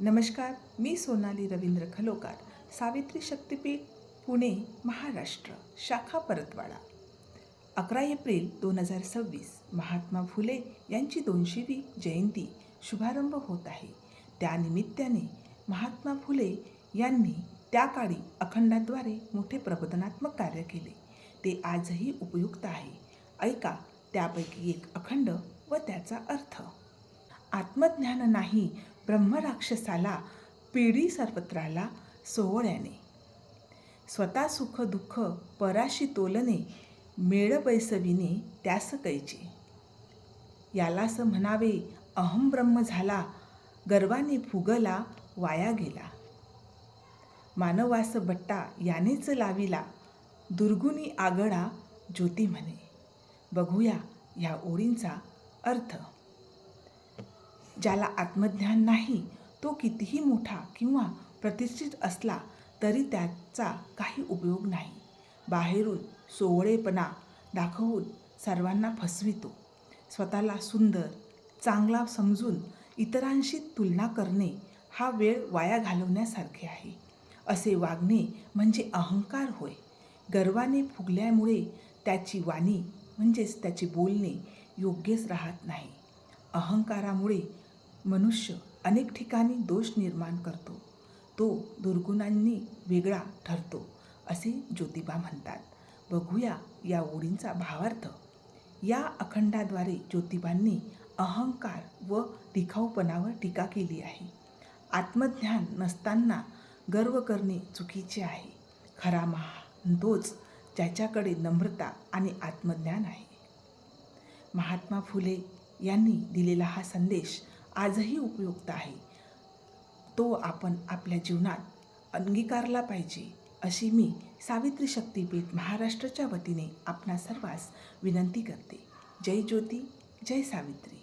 नमस्कार, मी सोनाली रवींद्र खलोकार, सावित्री शक्तीपीठ, पुणे, महाराष्ट्र, शाखा परतवाडा. 11 एप्रिल 2026 महात्मा फुले यांची 200वी जयंती शुभारंभ होत आहे. त्यानिमित्ताने महात्मा फुले यांनी त्या काळी अखंडाद्वारे मोठे प्रबोधनात्मक कार्य केले. ते आजही उपयुक्त आहे. ऐका त्यापैकी एक अखंड व त्याचा अर्थ. आत्मज्ञान नाही ब्रह्मराक्षसाला, पिढी सर्वत्राला सोहळ्याने. स्वतः सुख दुःख पराशी तोलणे, मेळ बैसविणे त्यास कैचे. यालास म्हणावे अहम ब्रह्म झाला, गर्वाने फुगला वाया गेला. मानवास बट्टा यानेच लाविला, दुर्गुणी आगळा ज्योती म्हणे. बघूया या ओळींचा अर्थ. ज्याला आत्मज्ञान नाही तो कितीही मोठा किंवा प्रतिष्ठित असला तरी त्याचा काही उपयोग नाही. बाहेरून सोवळेपणा दाखवून सर्वांना फसवितो. स्वतःला सुंदर चांगला समजून इतरांशी तुलना करणे हा वेळ वाया घालवण्यासारखे आहे. असे वागणे म्हणजे अहंकार होय. गर्वाने फुगल्यामुळे त्याची वाणी म्हणजेच त्याचे बोलणे योग्यच राहत नाही. अहंकारामुळे मनुष्य अनेक ठिकाणी दोष निर्माण करतो. तो दुर्गुणांनी वेगळा ठरतो असे ज्योतिबा म्हणतात. बघूया या ओळींचा भावार्थ. या अखंडाद्वारे ज्योतिबांनी अहंकार व दिखाऊपणावर टीका केली आहे. आत्मज्ञान नसताना गर्व करणे चुकीचे आहे. खरा महान तोच ज्याच्याकडे नम्रता आणि आत्मज्ञान आहे. महात्मा फुले यांनी दिलेला हा संदेश आजही उपयुक्त आहे. तो आपण आपल्या जीवनात अंगीकारला पाहिजे अशी मी सावित्री शक्तीपीठ महाराष्ट्राच्या वतीने आपणा सर्वांस विनंती करते. जय ज्योती, जय सावित्री.